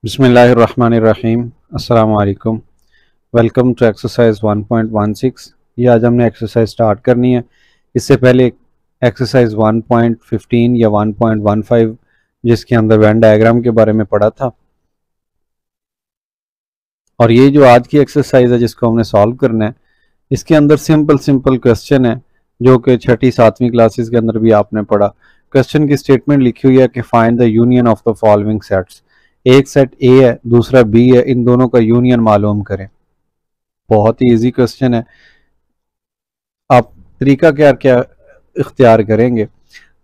बिस्मिल्लाहिर्रहमानिर्रहीम। अस्सलाम वालेकुम। Welcome to exercise 1.16। ये आज हमने एक्सरसाइज स्टार्ट करनी है। इससे पहले एक्सरसाइज 1.15 या 1.15 जिसके अंदर वेन डायग्राम के बारे में पढ़ा था, और ये जो आज की एक्सरसाइज है जिसको हमने सॉल्व करना है, इसके अंदर सिंपल क्वेश्चन है जो कि छठी सातवीं क्लासेस के अंदर भी आपने पढ़ा। क्वेश्चन की स्टेटमेंट लिखी हुई है कि find the union of the following sets. एक सेट ए है, दूसरा बी है, इन दोनों का यूनियन मालूम करें। बहुत ही इजी क्वेश्चन है। आप तरीका क्या क्या इख्तियार करेंगे,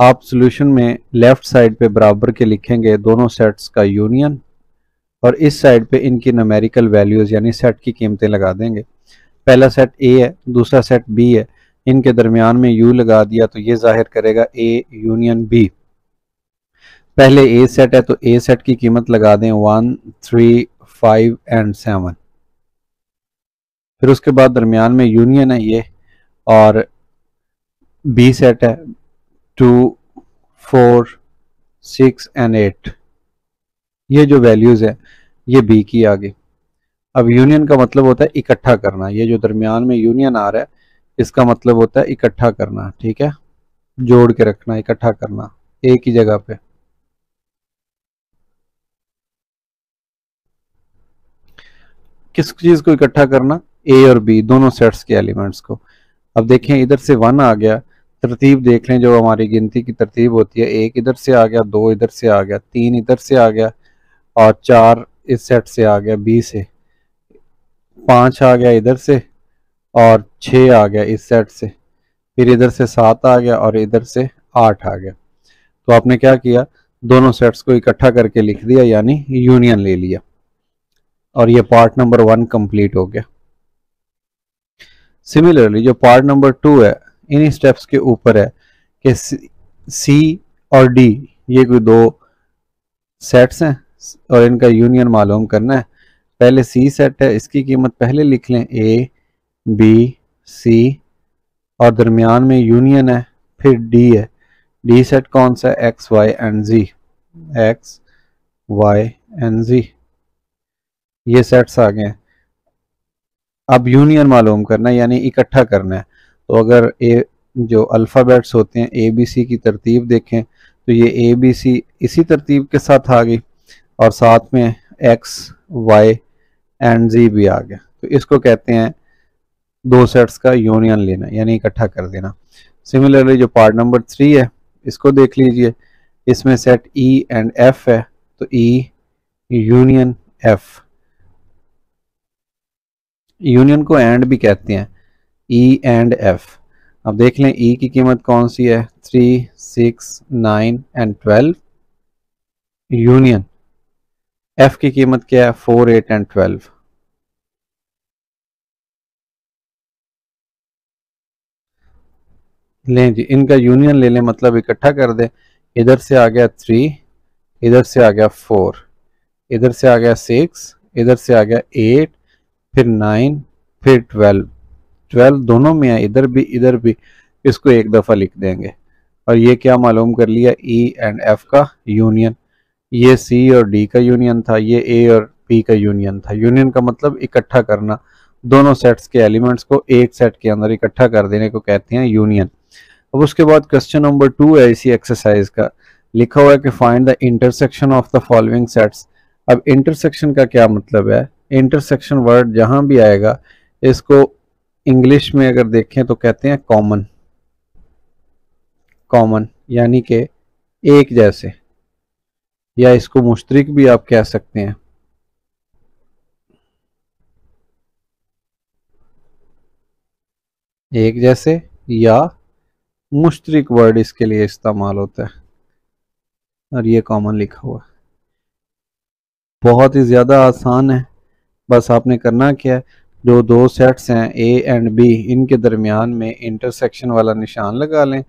आप सॉल्यूशन में लेफ्ट साइड पे बराबर के लिखेंगे दोनों सेट्स का यूनियन, और इस साइड पे इनकी न्यूमेरिकल वैल्यूज यानी सेट की कीमतें लगा देंगे। पहला सेट ए है, दूसरा सेट बी है, इनके दरमियान में यू लगा दिया तो ये जाहिर करेगा ए यूनियन बी। पहले ए सेट है तो ए सेट की कीमत लगा दें 1, 3, 5 एंड 7। फिर उसके बाद दरमियान में यूनियन है ये, और बी सेट है 2, 4, 6 एंड 8। ये जो वैल्यूज है ये बी की आ गई। अब यूनियन का मतलब होता है इकट्ठा करना। ये जो दरमियान में यूनियन आ रहा है इसका मतलब होता है इकट्ठा करना, ठीक है, जोड़ के रखना, इकट्ठा करना एक ही जगह पे। किस चीज को इकट्ठा करना? ए और बी दोनों सेट्स के एलिमेंट्स को। अब देखें इधर से 1 आ गया, तरतीब देख लें जो हमारी गिनती की तरतीब होती है। 1 इधर से आ गया, 2 इधर से आ गया, 3 इधर से आ गया, और 4 इस सेट से आ गया बी से, 5 आ गया इधर से, और 6 आ गया इस सेट से, फिर इधर से 7 आ गया और इधर से 8 आ गया। तो आपने क्या किया, दोनों सेट्स को इकट्ठा करके लिख दिया यानी यूनियन ले लिया, और ये पार्ट नंबर 1 कंप्लीट हो गया। सिमिलरली जो पार्ट नंबर 2 है इन्हीं स्टेप्स के ऊपर है कि सी और डी ये कोई दो सेट्स हैं और इनका यूनियन मालूम करना है। पहले सी सेट है, इसकी कीमत पहले लिख लें ए बी सी, और दरमियान में यूनियन है। फिर डी है, डी सेट कौन सा है? X Y and Z, X Y and Z, ये सेट्स आ गए हैं। अब यूनियन मालूम करना है यानी इकट्ठा करना है। तो अगर ए जो अल्फ़ाबेट्स होते हैं ए बी सी की तरतीब देखें तो ये ए बी सी इसी तरतीब के साथ आ गई, और साथ में एक्स वाई एंड जी भी आ गया। तो इसको कहते हैं दो सेट्स का यूनियन लेना यानी इकट्ठा कर देना। सिमिलरली जो पार्ट नंबर 3 है इसको देख लीजिए, इसमें सेट ई एंड एफ है, तो ई यूनियन एफ, यूनियन को एंड भी कहते हैं, ई एंड एफ। अब देख लें ई की कीमत कौन सी है? 3, 6, 9 एंड 12। यूनियन एफ की कीमत क्या है? 4, 8 एंड 12। लें जी, इनका यूनियन ले लें, मतलब इकट्ठा कर दें। इधर से आ गया 3, इधर से आ गया 4, इधर से आ गया 6, इधर से आ गया 8, फिर 9, फिर 12। 12 दोनों में है, इधर भी इधर भी। इसको एक दफ़ा लिख देंगे, और ये क्या मालूम कर लिया? ई एंड एफ का यूनियन। ये सी और डी का यूनियन था, ये ए और पी का यूनियन था। यूनियन का मतलब इकट्ठा करना, दोनों सेट्स के एलिमेंट्स को एक सेट के अंदर इकट्ठा कर देने को कहते हैं यूनियन। अब उसके बाद क्वेश्चन नंबर 2 है इसी एक्सरसाइज का, लिखा हुआ है कि find the intersection of the following sets. अब इंटरसेक्शन का क्या मतलब है? इंटरसेक्शन वर्ड जहां भी आएगा इसको इंग्लिश में अगर देखें तो कहते हैं कॉमन। कॉमन यानी कि एक जैसे, या इसको मुश्तरिक भी आप कह सकते हैं। एक जैसे या मुश्तरिक वर्ड इसके लिए इस्तेमाल होता है, और ये कॉमन लिखा हुआ है। बहुत ही ज़्यादा आसान है, बस आपने करना क्या है, जो दो सेट्स हैं ए एंड बी इनके दरमियान में इंटरसेक्शन वाला निशान लगा लें।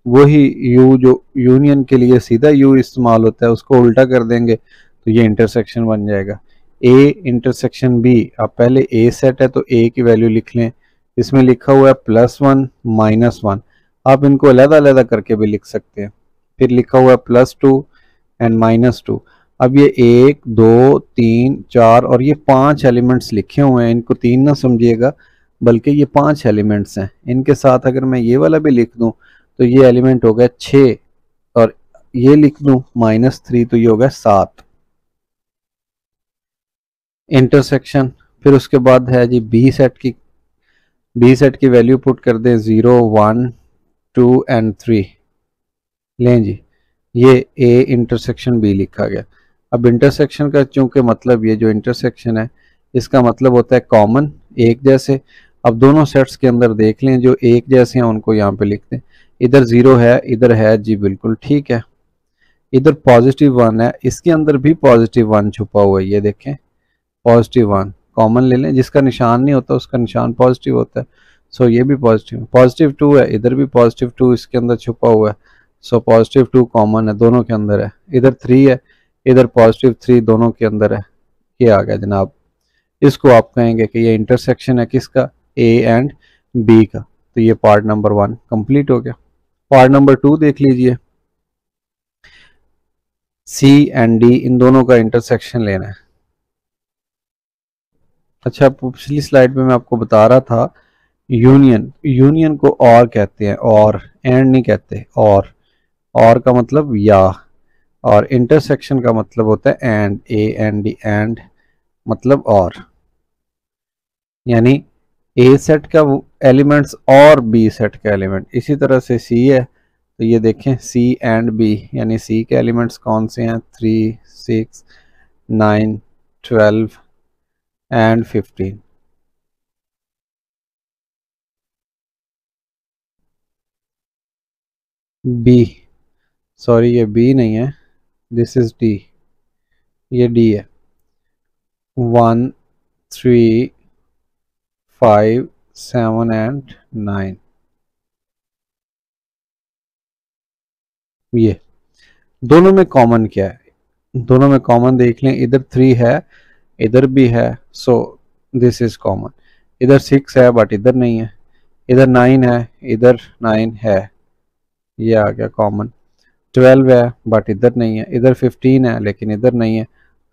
वही यू जो यूनियन के लिए सीधा यू इस्तेमाल होता है उसको उल्टा कर देंगे तो ये इंटरसेक्शन बन जाएगा। ए इंटरसेक्शन बी, अब पहले ए सेट है तो ए की वैल्यू लिख लें। इसमें लिखा हुआ है +1 -1, आप इनको अलग अलग करके भी लिख सकते हैं। फिर लिखा हुआ है +2 एंड -2, अब ये 1 2 3 4 और ये 5 एलिमेंट्स लिखे हुए हैं, इनको 3 ना समझिएगा बल्कि ये 5 एलिमेंट्स हैं। इनके साथ अगर मैं ये वाला भी लिख दूं तो ये एलिमेंट हो गया 6 और ये लिख दूं -3 तो ये हो गया 7। इंटरसेक्शन, फिर उसके बाद है जी बी सेट की वैल्यू पुट कर दें 0 1 2 एंड 3। लें जी, ये ए इंटरसेक्शन बी लिखा गया। अब इंटरसेक्शन का चूंकि मतलब ये जो इंटरसेक्शन है इसका मतलब होता है कॉमन, एक जैसे। अब दोनों सेट्स के अंदर देख लें जो एक जैसे हैं उनको यहाँ पे लिख दें। इधर 0 है, इधर है जी, बिल्कुल ठीक है। इधर +1 है, इसके अंदर भी +1 छुपा हुआ है, ये देखें +1 कॉमन ले लें, जिसका निशान नहीं होता उसका निशान पॉजिटिव होता है। सो ये भी +2 है, इधर भी +2 इसके अंदर छुपा हुआ है। सो +2 कॉमन है, दोनों के अंदर है। इधर 3 है, इधर +3 दोनों के अंदर है। ये आ गया जनाब। इसको आप कहेंगे कि ये इंटरसेक्शन है किसका, ए एंड बी का। तो ये पार्ट नंबर 1 कंप्लीट हो गया। पार्ट नंबर 2 देख लीजिए। सी एंड डी इन दोनों का इंटरसेक्शन लेना है। अच्छा, पिछली स्लाइड में मैं आपको बता रहा था यूनियन को और कहते हैं, और एंड नहीं कहते। और का मतलब या, और इंटरसेक्शन का मतलब होता है and, A and D, and मतलब और, यानी ए सेट का एलिमेंट्स और बी सेट का एलिमेंट। इसी तरह से सी है तो ये देखें सी एंड बी, यानी सी के एलिमेंट्स कौन से हैं, 3 6 9 12 एंड 15। बी, सॉरी ये बी नहीं है, दिस इज डी, ये डी है। 1 3 5 7 एंड 9, ये दोनों में कॉमन क्या है, दोनों में कॉमन देख लें। इधर 3 है, इधर भी है, सो दिस इज कॉमन। इधर 6 है बट इधर नहीं है, इधर 9 है, इधर 9 है, ये आ गया कॉमन। 12 है बट इधर नहीं है, इधर 15 है लेकिन इधर नहीं है।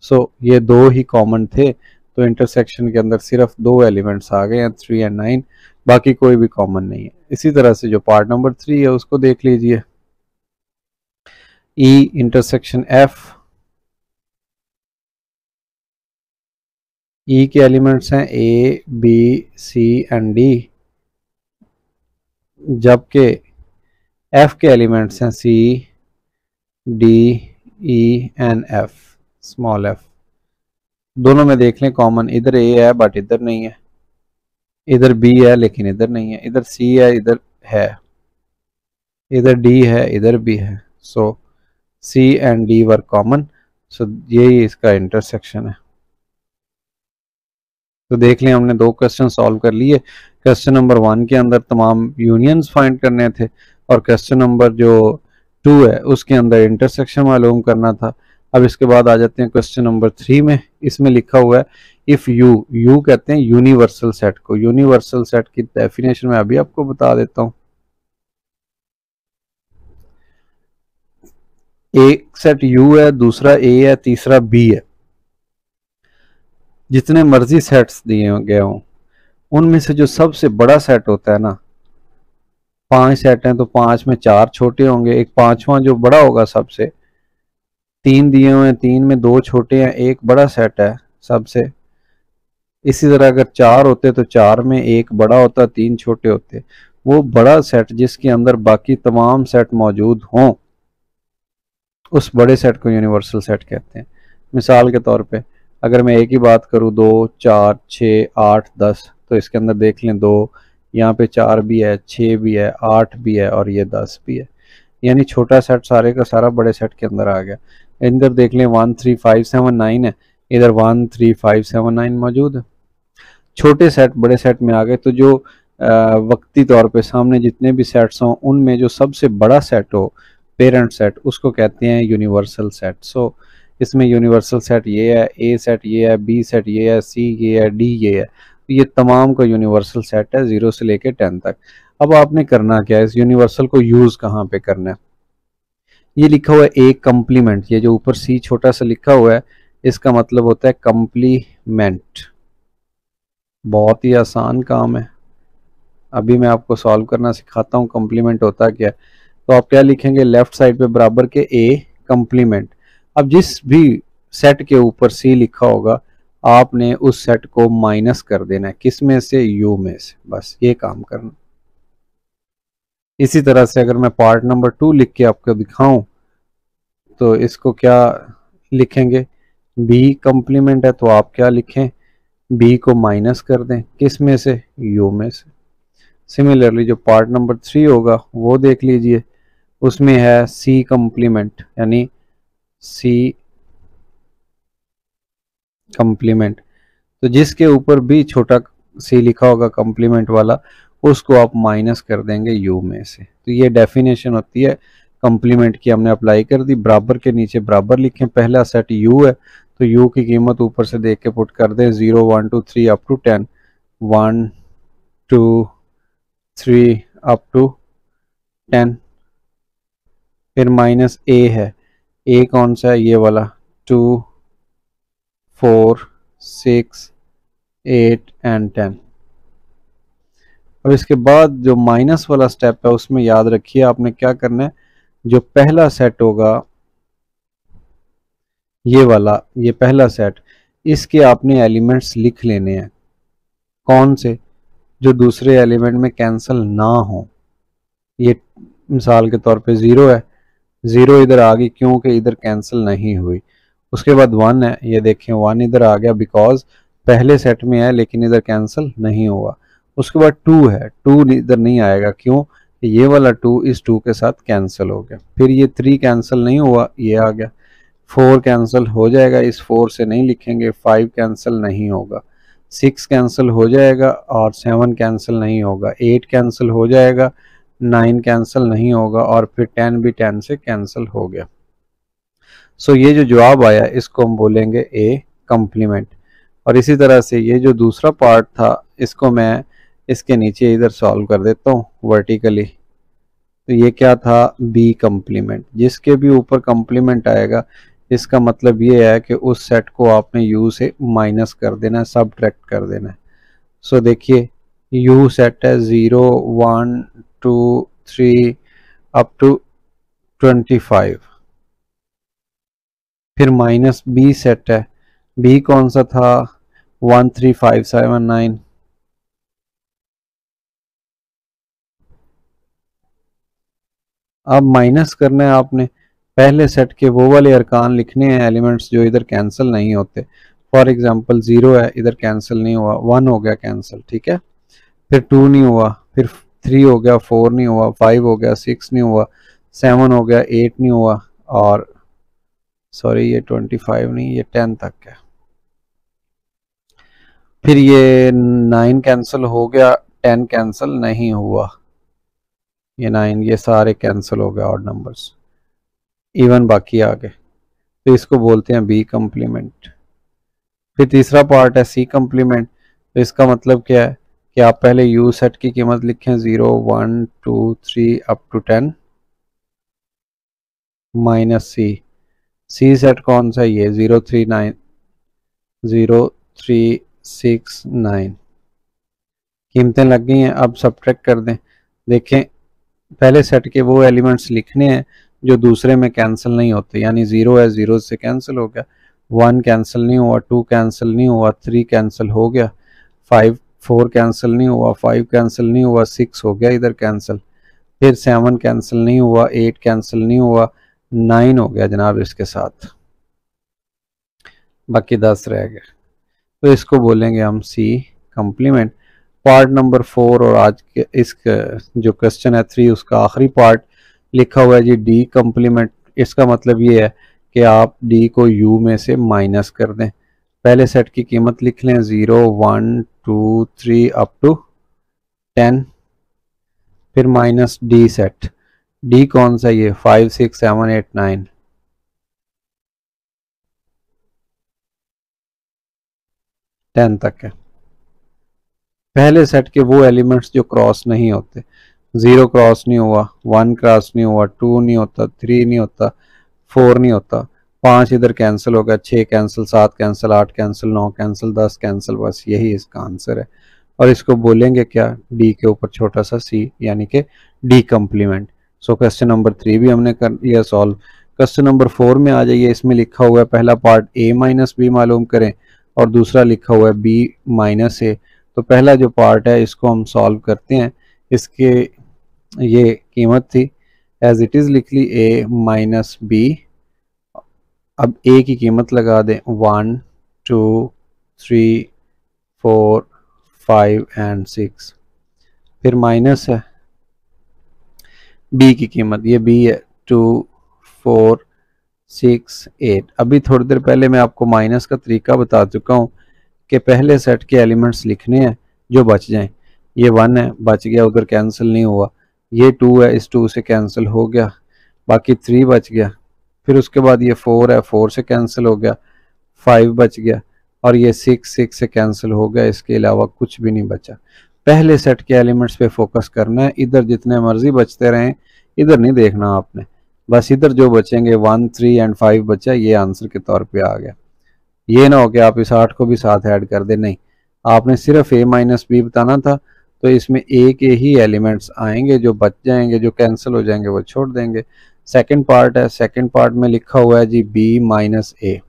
सो ये दो ही कॉमन थे, तो इंटरसेक्शन के अंदर सिर्फ 2 एलिमेंट्स आ गए हैं, 3 एंड 9, बाकी कोई भी कॉमन नहीं है। इसी तरह से जो पार्ट नंबर 3 है उसको देख लीजिए। ई इंटरसेक्शन एफ, ई के एलिमेंट्स हैं A B C and D, जबकि एफ के एलिमेंट्स हैं C D E and F, small F. दोनों में देख लें कॉमन, इधर ए है बट इधर नहीं है, इधर बी है लेकिन इधर नहीं है, इधर सी है इधर है, इधर डी है इधर भी है। सो सी एंड डी वर कॉमन, सो यही इसका इंटरसेक्शन है। तो देख लें हमने 2 क्वेश्चन सॉल्व कर लिए। क्वेश्चन नंबर 1 के अंदर तमाम यूनियंस फाइंड करने थे और क्वेश्चन नंबर जो 2 है उसके अंदर इंटरसेक्शन मालूम करना था। अब इसके बाद आ जाते हैं क्वेश्चन नंबर 3 में। इसमें लिखा हुआ है इफ़ यू कहते हैं यूनिवर्सल सेट को। यूनिवर्सल सेट की डेफिनेशन मैं अभी आपको बता देता हूँ। एक सेट यू है, दूसरा ए है, तीसरा बी है। जितने मर्जी सेट्स दिए गए हों उनमें से जो सबसे बड़ा सेट होता है ना, 5 सेट हैं तो 5 में 4 छोटे होंगे, एक पांचवा जो बड़ा होगा सबसे। 3 दिए हुए हैं, 3 में 2 छोटे हैं, एक बड़ा सेट है सबसे। इसी तरह अगर 4 होते तो 4 में एक बड़ा होता, 3 छोटे होते। वो बड़ा सेट जिसके अंदर बाकी तमाम सेट मौजूद हों उस बड़े सेट को यूनिवर्सल सेट कहते हैं। मिसाल के तौर पे अगर मैं एक ही बात करूँ 2 4 6 8 10, तो इसके अंदर देख लें 2, यहाँ पे 4 भी है, 6 भी है, 8 भी है और ये 10 भी है। यानी छोटा सेट सारे का सारा बड़े सेट के अंदर आ गया। इधर देख लें 1 3 5 7 9 है, इधर 1 3 5 7 9 मौजूद है। छोटे सेट बड़े सेट में आ गए तो जो वक्ती तौर पे सामने जितने भी सेट्स हों उनमें जो सबसे बड़ा सेट हो, पेरेंट सेट, उसको कहते हैं यूनिवर्सल सेट। सो इसमें यूनिवर्सल सेट ये है, ए सेट ये है, बी सेट ये है, सी ये है, डी ये है। तो ये तमाम का यूनिवर्सल सेट है 0 से लेके 10 तक। अब आपने करना क्या है, इस यूनिवर्सल को यूज़ कहाँ पे करना है। ये लिखा हुआ है ए कंप्लीमेंट, ये जो ऊपर सी छोटा सा लिखा हुआ है इसका मतलब होता है कंप्लीमेंट। बहुत ही आसान काम है, अभी मैं आपको सॉल्व करना सिखाता हूँ कंप्लीमेंट होता क्या है। तो आप क्या लिखेंगे, लेफ्ट साइड पे बराबर के ए कंप्लीमेंट। अब जिस भी सेट के ऊपर सी लिखा होगा आपने उस सेट को माइनस कर देना है, किस में से, यू में से, बस ये काम करना। इसी तरह से अगर मैं पार्ट नंबर 2 लिख के आपको दिखाऊं तो इसको क्या लिखेंगे, बी कंप्लीमेंट है तो आप क्या लिखें, बी को माइनस कर दें, किस में से, यू में से। सिमिलरली जो पार्ट नंबर 3 होगा वो देख लीजिए, उसमें है सी कंप्लीमेंट, यानी सी कंप्लीमेंट। तो जिसके ऊपर भी छोटा सी लिखा होगा कंप्लीमेंट वाला उसको आप माइनस कर देंगे यू में से। तो ये डेफिनेशन होती है कंप्लीमेंट की, हमने अप्लाई कर दी। बराबर के नीचे बराबर लिखें, पहला सेट यू है तो यू की कीमत ऊपर से देख के पुट कर दें 0 1 2 3 अप टू 10, 1 2 3 अप टू 10। फिर माइनस ए है, ए कौन सा है, ये वाला, 2 4 6 8 एंड 10। अब इसके बाद जो माइनस वाला स्टेप है उसमें याद रखिए आपने क्या करना है, जो पहला सेट होगा ये वाला, ये पहला सेट, इसके आपने एलिमेंट्स लिख लेने हैं। कौन से, जो दूसरे एलिमेंट में कैंसिल ना हो। ये मिसाल के तौर पे 0 है, 0 इधर आ गई क्योंकि इधर कैंसिल नहीं हुई। उसके बाद 1 है, ये देखें 1 इधर आ गया बिकॉज पहले सेट में है लेकिन इधर कैंसिल नहीं हुआ। उसके बाद 2 है, 2 इधर नहीं आएगा क्यों, ये वाला 2 इस 2 के साथ कैंसिल हो गया। फिर ये 3 कैंसिल नहीं हुआ, ये आ गया। 4 कैंसिल हो जाएगा, इस 4 से नहीं लिखेंगे। 5 कैंसिल नहीं होगा, 6 कैंसिल हो जाएगा और 7 कैंसिल नहीं होगा, 8 कैंसिल हो जाएगा, 9 कैंसिल नहीं होगा और फिर 10 भी 10 से कैंसिल हो गया। सो ये जो जवाब आया इसको हम बोलेंगे ए कंप्लीमेंट। और इसी तरह से ये जो दूसरा पार्ट था इसको मैं इसके नीचे इधर सॉल्व कर देता हूँ वर्टिकली। तो ये क्या था, बी कंप्लीमेंट। जिसके भी ऊपर कंप्लीमेंट आएगा इसका मतलब ये है कि उस सेट को आपने यू से माइनस कर देना है, सबट्रैक्ट कर देना है। सो देखिए यू सेट है 0 1 2 3 अप टू 25। फिर माइनस बी सेट है, बी कौन सा था, 1 3 5 7 9। अब माइनस करना है आपने, पहले सेट के वो वाले अरकान लिखने हैं, एलिमेंट्स जो इधर कैंसिल नहीं होते। फॉर एग्जांपल 0 है, इधर कैंसिल नहीं हुआ, 1 हो गया कैंसिल, ठीक है। फिर 2 नहीं हुआ, फिर 3 हो गया, 4 नहीं हुआ, 5 हो गया, 6 नहीं हुआ, 7 हो गया, 8 नहीं हुआ और सॉरी ये 25 नहीं, ये 10 तक है। फिर ये 9 कैंसिल हो गया, 10 कैंसिल नहीं हुआ, ये 9, ये सारे कैंसिल हो गए ऑड नंबर्स, इवन बाकी आ गए। तो इसको बोलते हैं बी कंप्लीमेंट। फिर तीसरा पार्ट है सी कंप्लीमेंट। तो इसका मतलब क्या है कि आप पहले यू सेट की कीमत लिखें 0 1 2 3 up to 10 minus C. C set कौन सा, ये 0 3 9 0 3 6 9। कीमतें लग गई हैं, अब सब्ट्रैक्ट कर दें। देखें पहले सेट के वो एलिमेंट्स लिखने हैं जो दूसरे में कैंसिल नहीं होते, यानी 0 है, 0 से कैंसिल हो गया, 1 कैंसिल नहीं हुआ, 2 कैंसिल नहीं हुआ, 3 कैंसिल हो गया, 4 कैंसिल नहीं हुआ, 5 कैंसिल नहीं हुआ, 6 हो गया इधर कैंसिल, फिर 7 कैंसिल नहीं हुआ, 8 कैंसिल नहीं हुआ, 9 हो गया जनाब इसके साथ, बाकी 10 रह गए। तो इसको बोलेंगे हम सी कंप्लीमेंट। पार्ट नंबर 4 और आज के इस जो क्वेश्चन है 3 उसका आखिरी पार्ट लिखा हुआ है जी डी कंप्लीमेंट। इसका मतलब ये है कि आप डी को यू में से माइनस कर दें। पहले सेट की कीमत लिख लें 0 1 2 3 अप टू 10, फिर माइनस डी सेट, डी कौन सा, ये 5 6 7 8 9, 10 तक है। पहले सेट के वो एलिमेंट्स जो क्रॉस नहीं होते, 0 क्रॉस नहीं हुआ, 1 क्रॉस नहीं हुआ, 2 नहीं होता, 3 नहीं होता, 4 नहीं होता, 5 इधर कैंसिल हो गया, 6 cancel, 7 cancel, 8 cancel, 9 cancel, 10 cancel, बस यही इसका आंसर है। और इसको बोलेंगे क्या, डी के ऊपर छोटा सा सी, यानी कि D complement. So question number 3 भी हमने कर लिया सॉल्व। क्वेश्चन नंबर 4 में आ जाइए। इसमें लिखा हुआ है पहला पार्ट a माइनस बी मालूम करें और दूसरा लिखा हुआ है b माइनस ए। तो पहला जो पार्ट है इसको हम सॉल्व करते हैं। इसके ये कीमत थी एज इट इज़ लिख ली a माइनस बी। अब a की कीमत लगा दें 1 2 3 4 5 एंड 6। फिर माइनस है b की कीमत, ये b है 2 4 6 8। अभी थोड़ी देर पहले मैं आपको माइनस का तरीका बता चुका हूँ कि पहले सेट के एलिमेंट्स लिखने हैं जो बच जाएं। ये 1 है, बच गया, उधर कैंसिल नहीं हुआ। ये 2 है, इस 2 से कैंसिल हो गया, बाकी 3 बच गया। फिर उसके बाद ये 4 है, 4 से कैंसिल हो गया, 5 बच गया, और ये 6 से कैंसिल हो गया। इसके अलावा कुछ भी नहीं बचा। पहले सेट के एलिमेंट्स पे फोकस करना है। इधर जितने मर्जी बचते रहें, इधर नहीं देखना आपने, बस इधर जो बचेंगे 1 3 एंड 5 बचा, ये आंसर के तौर पे आ गया। ये ना हो कि आप इस 8 को भी साथ ऐड कर दें, नहीं, आपने सिर्फ a माइनस बी बताना था। तो इसमें a के ही एलिमेंट्स आएंगे, जो बच जाएंगे, जो कैंसिल हो जाएंगे वो छोड़ देंगे। सेकंड पार्ट है, सेकंड पार्ट में लिखा हुआ है जी b माइनस ए।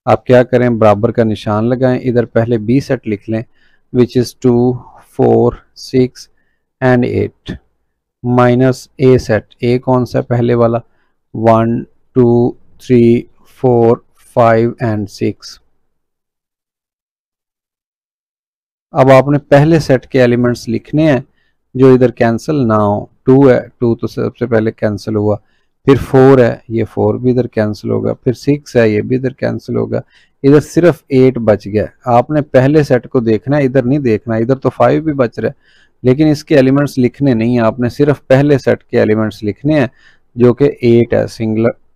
आप क्या करें, बराबर का निशान लगाएं, इधर पहले b सेट लिख लें which is 2 4 6 and 8 minus A set. A कौन सा पहले वाला, 1 2 3 4 5 एंड 6। अब आपने पहले सेट के एलिमेंट्स लिखने हैं जो इधर कैंसिल ना हो। 2 है, 2 तो सबसे पहले कैंसिल हुआ, फिर 4 है, ये 4 भी इधर कैंसिल होगा, फिर 6 है, ये भी इधर कैंसिल होगा, इधर सिर्फ 8 बच गया। आपने पहले सेट को देखना है, इधर नहीं देखना। इधर तो 5 भी बच रहा है, लेकिन इसके एलिमेंट्स लिखने नहीं है, आपने सिर्फ पहले सेट के एलिमेंट्स लिखने हैं जो कि 8 है,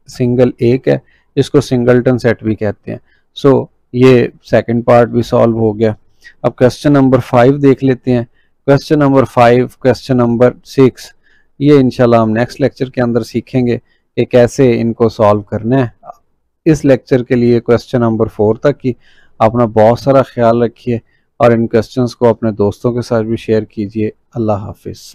सिंगल एक है, इसको सिंगलटन सेट भी कहते हैं। सो ये सेकंड पार्ट भी सॉल्व हो गया। अब क्वेश्चन नंबर 5 देख लेते हैं। क्वेश्चन नंबर 5, क्वेश्चन नंबर 6, ये इंशाल्लाह हम नेक्स्ट लेक्चर के अंदर सीखेंगे कि कैसे इनको सॉल्व करना है। इस लेक्चर के लिए क्वेश्चन नंबर 4 तक की अपना बहुत सारा ख्याल रखिए और इन क्वेश्चंस को अपने दोस्तों के साथ भी शेयर कीजिए। अल्लाह हाफिज़।